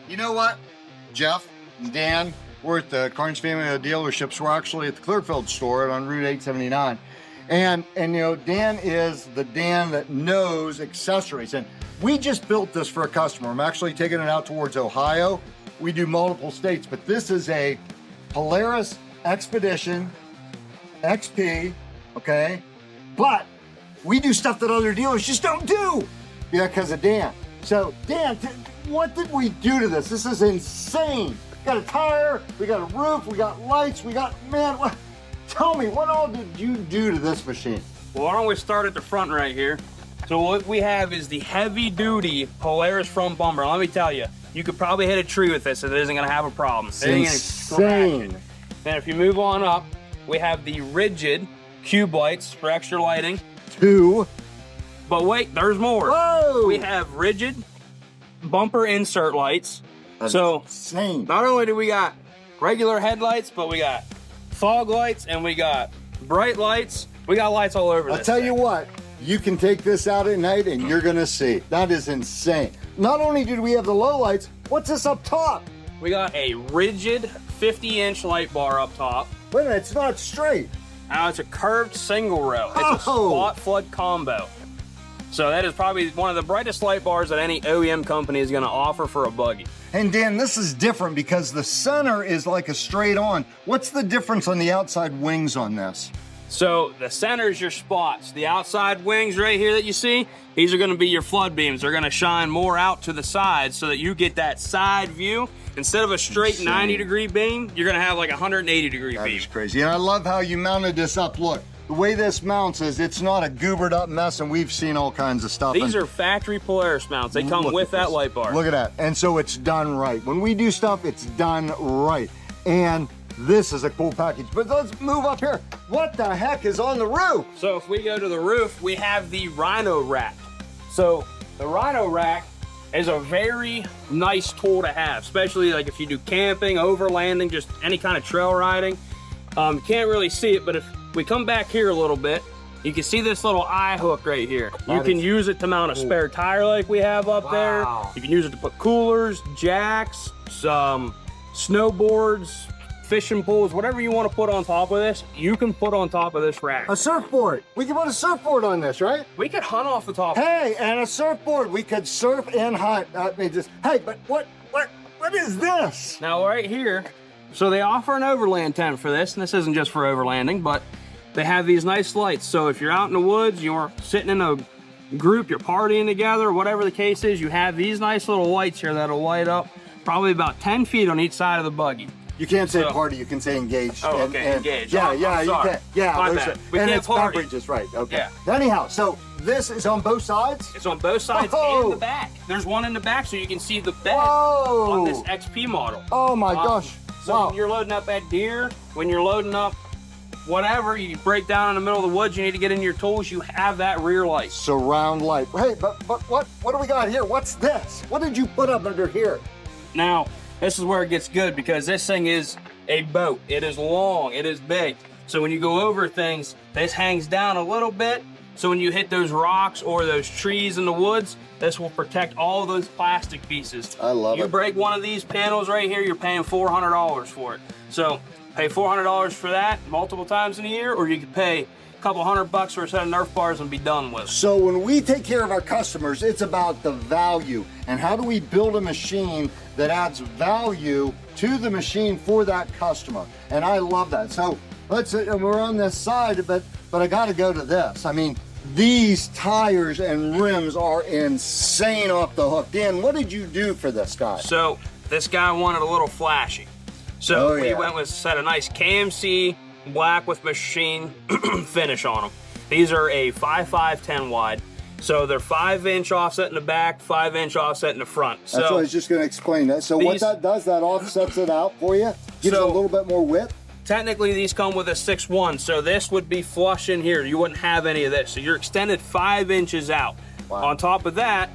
You know what, Jeff, Dan, we're at the Carns family of dealerships. We're actually at the Clearfield store on Route 879. And you know, Dan is the Dan that knows accessories. And we just built this for a customer. I'm actually taking it out towards Ohio. We do multiple states, but this is a Polaris Xpedition XP, okay? But we do stuff that other dealers just don't do, because of Dan. So Dan, what did we do to this? This is insane. We got a tire, we got a roof, we got lights, we got, man, what? Tell me, what all did you do to this machine? Well, why don't we start at the front right here? So what we have is the heavy duty Polaris front bumper. Let me tell you, you could probably hit a tree with this and it isn't gonna have a problem. It's insane. Then if you move on up, we have the rigid cube lights for extra lighting. 2. But wait, there's more. Whoa! We have rigid bumper insert lights. That's so insane. not only do we got regular headlights, but we got fog lights and we got bright lights. We got lights all over. I'll tell you what, you can take this out at night and you're gonna see. That is insane. Not only did we have the low lights, what's this up top? We got a rigid 50-inch light bar up top. Wait a minute, it's not straight. Now it's a curved single row. It's a spot flood combo. So that is probably one of the brightest light bars that any OEM company is gonna offer for a buggy. And Dan, this is different because the center is like a straight on. What's the difference on the outside wings on this? So the center is your spots. The outside wings right here that you see, these are gonna be your flood beams. They're gonna shine more out to the side so that you get that side view. Instead of a straight 90-degree beam, you're gonna have like a 180-degree beam. That's crazy. And I love how you mounted this up. Look, the way this mounts is it's not a goobered up mess, and we've seen all kinds of stuff. These are factory Polaris mounts. They come with that light bar. Look at that. And so it's done right. When we do stuff, it's done right. And this is a cool package. But let's move up here. What the heck is on the roof? So if we go to the roof, we have the Rhino rack. So the Rhino rack is a very nice tool to have, especially like if you do camping, overlanding, just any kind of trail riding. You can't really see it, but if we come back here a little bit, you can see this little eye hook right here. You can use it to mount a spare tire like we have up there. You can use it to put coolers, jacks, some snowboards, fishing poles, whatever you want to put on top of this, you can put on top of this rack. A surfboard. We can put a surfboard on this, right? We could hunt off the top. Hey, and a surfboard. We could surf and hunt. Hey, but what is this? Now right here, so they offer an overland tent for this, and this isn't just for overlanding, but they have these nice lights. So if you're out in the woods, you're sitting in a group, you're partying together, whatever the case is, you have these nice little lights here that'll light up probably about 10 feet on each side of the buggy. You can't say party, you can say engaged. Oh, okay, engaged. Yeah, I'm you sorry. can. Yeah, My bad. We and can't it's party. beverages, right? Okay. Yeah. Anyhow, so this is on both sides. It's on both sides and the back. There's one in the back, so you can see the bed on this XP model. Oh my gosh! So when you're loading up that deer, when you're loading up whatever, you break down in the middle of the woods, you need to get in your tools, you have that rear light. Surround light. Hey, but what do we got here? What's this? What did you put up under here? Now, this is where it gets good because this thing is a boat. It is long, it is big. So when you go over things, this hangs down a little bit. So when you hit those rocks or those trees in the woods, this will protect all those plastic pieces. I love it. You break one of these panels right here, you're paying $400 for it. So pay $400 for that multiple times in a year, or you could pay a couple $100 for a set of Nerf bars and be done with it. So when we take care of our customers, it's about the value. And how do we build a machine that adds value to the machine for that customer? And I love that. So we're on this side, but I gotta go to this. I mean, these tires and rims are insane off the hook. Dan, what did you do for this guy? So this guy wanted a little flashy. So we went with a set of nice KMC black with machine finish on them. These are a 5.5/10 wide. So they're 5-inch offset in the back, 5-inch offset in the front. That's what I was just gonna explain that. So what that does, that offsets it out for you, gives it a little bit more width. Technically, these come with a 6.1, so this would be flush in here. You wouldn't have any of this. So you're extended 5 inches out. Wow. On top of that,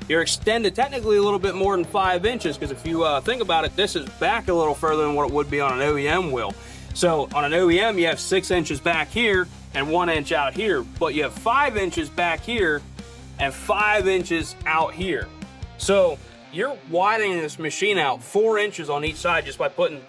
you're extended technically a little bit more than 5 inches, because if you think about it, this is back a little further than what it would be on an OEM wheel. So on an OEM, you have 6 inches back here and 1 inch out here, but you have 5 inches back here and 5 inches out here. So you're widening this machine out 4 inches on each side just by putting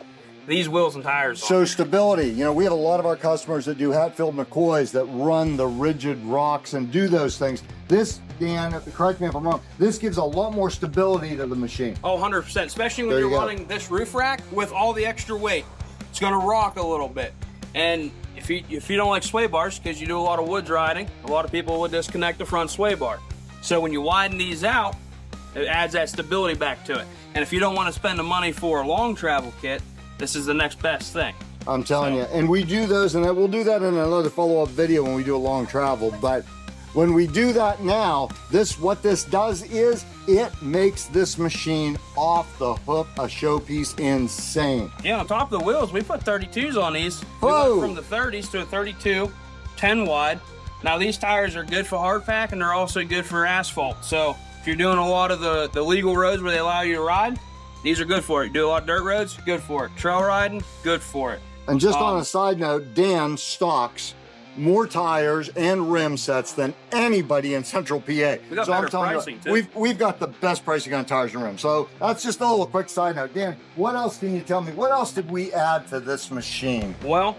these wheels and tires on. So stability, you know, we have a lot of our customers that do Hatfield McCoys that run the rigid rocks and do those things. This, Dan, correct me if I'm wrong, this gives a lot more stability to the machine. Oh, 100%, especially when you're running this roof rack with all the extra weight. It's gonna rock a little bit. And if you don't like sway bars, because you do a lot of woods riding, a lot of people would disconnect the front sway bar. So when you widen these out, it adds that stability back to it. And if you don't want to spend the money for a long travel kit, this is the next best thing. I'm telling you, and we do those, and we'll do that in another follow-up video when we do a long travel. But when we do that now, what this does is it makes this machine off the hook a showpiece insane. Yeah, on top of the wheels, we put 32s on these. Whoa. We went from the 30s to a 32, 10 wide. Now these tires are good for hard pack, and they're also good for asphalt. So if you're doing a lot of the legal roads where they allow you to ride, these are good for it. You do a lot of dirt roads, good for it. Trail riding, good for it. And just on a side note, Dan stocks more tires and rim sets than anybody in Central PA. We got better pricing too. We've got the best pricing on tires and rims. So that's just a little quick side note. Dan, what else can you tell me? What else did we add to this machine? Well,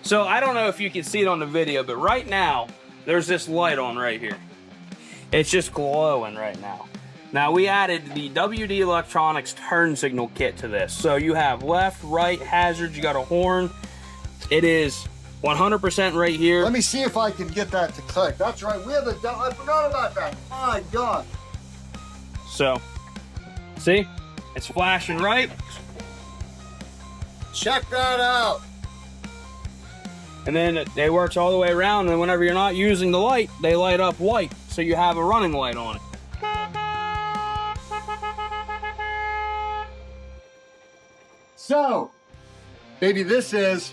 so I don't know if you can see it on the video, but right now, there's this light on right here. It's just glowing right now. Now we added the WD Electronics turn signal kit to this. So you have left, right, hazards, you got a horn. It is 100% right here. Let me see if I can get that to click. That's right, we have the, I forgot about that. My God. So, see, it's flashing right. Check that out. And then it works all the way around, and whenever you're not using the light, they light up white, so you have a running light on it. So, baby, this is,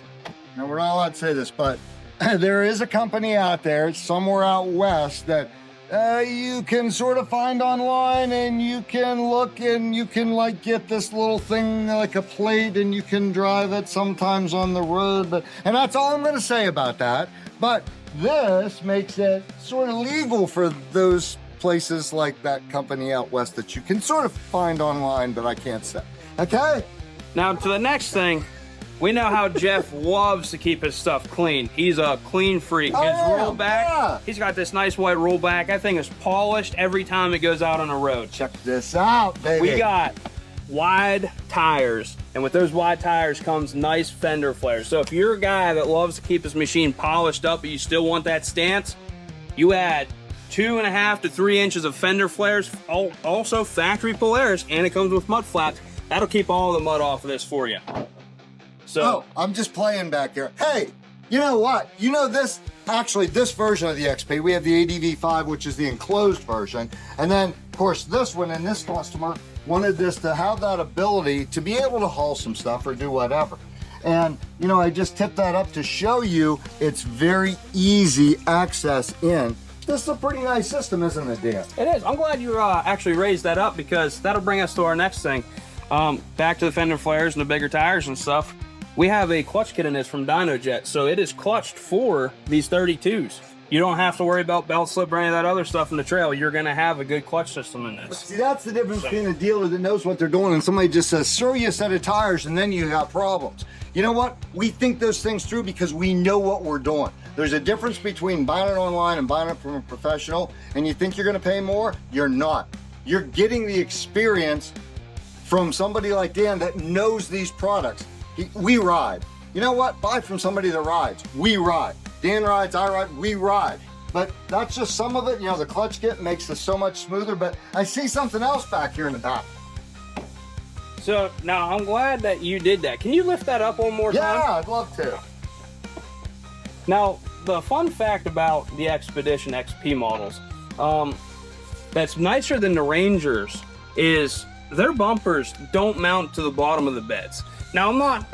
now we're not allowed to say this, but there is a company out there somewhere out west that you can sort of find online, and you can look and you can like get this little thing like a plate, and you can drive it sometimes on the road, and that's all I'm going to say about that. But this makes it sort of legal for those places like that company out west that you can sort of find online, but I can't say. Okay? Now to the next thing, we know how Jeff loves to keep his stuff clean. He's a clean freak. His rollback, he's got this nice white rollback. That thing is polished every time it goes out on the road. Check this out, baby. We got wide tires, and with those wide tires comes nice fender flares. So if you're a guy that loves to keep his machine polished up, but you still want that stance, you add 2.5 to 3 inches of fender flares, also factory Polaris, and it comes with mud flaps. That'll keep all the mud off of this for you. So, I'm just playing back here. Hey, you know what? You know this, actually this version of the XP, we have the ADV5, which is the enclosed version. And then, of course, this one, and this customer wanted this to have that ability to be able to haul some stuff or do whatever. And, you know, I just tipped that up to show you it's very easy access in. This is a pretty nice system, isn't it, Dan? It is. I'm glad you actually raised that up, because that'll bring us to our next thing. Back to the fender flares and the bigger tires and stuff. We have a clutch kit in this from DynoJet, so it is clutched for these 32s. You don't have to worry about belt slip or any of that other stuff in the trail. You're going to have a good clutch system in this. See, that's the difference between a dealer that knows what they're doing and somebody just says, throw you a set of tires and then you got problems. You know what? We think those things through because we know what we're doing. There's a difference between buying it online and buying it from a professional, and you think you're going to pay more? You're not. You're getting the experience from somebody like Dan that knows these products. We ride. You know what? Buy from somebody that rides. We ride. Dan rides, I ride, we ride. But that's just some of it. You know, the clutch kit makes this so much smoother, but I see something else back here in the back. So now I'm glad that you did that. Can you lift that up one more time? Yeah, I'd love to. Now, the fun fact about the Xpedition XP models that's nicer than the Rangers is their bumpers don't mount to the bottom of the beds. Now, I'm not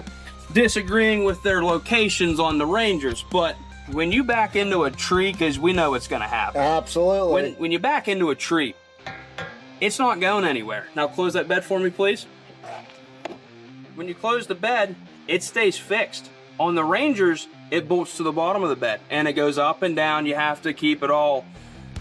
disagreeing with their locations on the Rangers, but when you back into a tree, because we know it's going to happen. Absolutely. When you back into a tree, it's not going anywhere. Now, close that bed for me, please. When you close the bed, it stays fixed. On the Rangers, it bolts to the bottom of the bed, and it goes up and down. You have to keep it all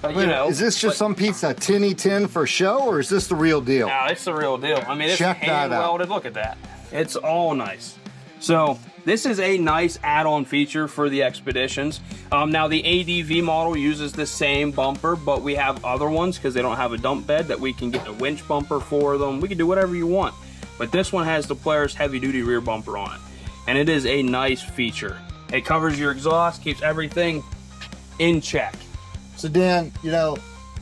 But, you know, is this just some piece of tinny tin for show, or is this the real deal? No, it's the real deal. I mean, it's Check that hand out. welded. Look at that. It's all nice. So this is a nice add-on feature for the Expeditions. Now the ADV model uses the same bumper, but we have other ones because they don't have a dump bed that we can get a winch bumper for them. We can do whatever you want. But this one has the Polaris heavy-duty rear bumper on it. And it is a nice feature. It covers your exhaust, keeps everything in check. So Dan, you know,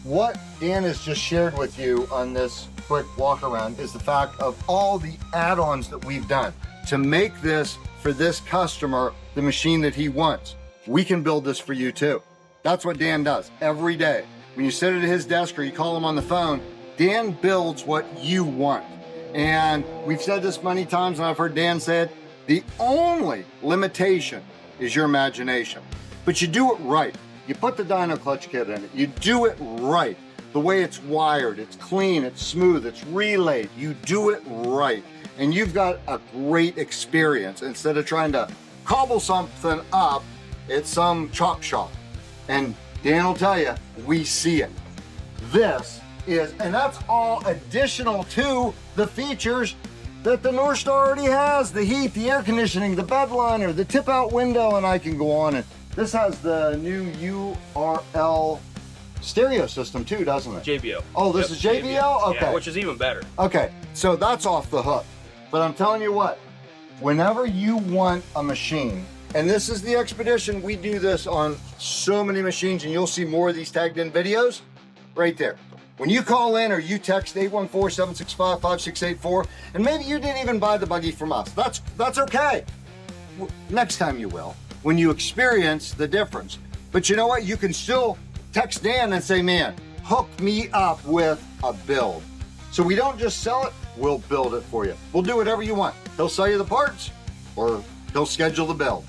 what Dan has just shared with you on this quick walk around is the fact of all the add-ons that we've done to make this, for this customer, the machine that he wants. We can build this for you too. That's what Dan does every day. When you sit at his desk or you call him on the phone, Dan builds what you want. And we've said this many times, and I've heard Dan say it, the only limitation is your imagination. But you do it right. You put the dyno clutch kit in it. You do it right. The way it's wired, it's clean, it's smooth, it's relayed. You do it right. And you've got a great experience. Instead of trying to cobble something up, it's some chop shop. And Dan will tell you, we see it. This is, and that's all additional to the features that the Northstar already has. The heat, the air conditioning, the bed liner, the tip out window, and I can go on. And this has the new URL stereo system too, doesn't it? JBL. Oh, this is JBL? Okay. Yeah, which is even better. Okay, so that's off the hook. But I'm telling you what, whenever you want a machine, and this is the Expedition, we do this on so many machines, and you'll see more of these tagged in videos right there. When you call in or you text 814-765-5684, and maybe you didn't even buy the buggy from us, that's okay. Next time you will, when you experience the difference. But you know what? You can still text Dan and say, man, hook me up with a build. So we don't just sell it, we'll build it for you. We'll do whatever you want. He'll sell you the parts or he'll schedule the build.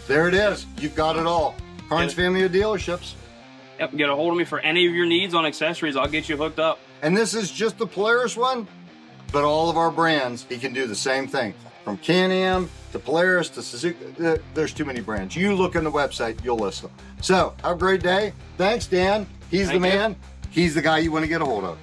There it is. You've got it all. Carns family of dealerships. Yep, get a hold of me for any of your needs on accessories. I'll get you hooked up. And this is just the Polaris one, but all of our brands, he can do the same thing. From Can-Am to Polaris to Suzuki, there's too many brands. You look on the website, you'll list them. So, have a great day. Thanks, Dan. He's the man. He's the guy you want to get a hold of.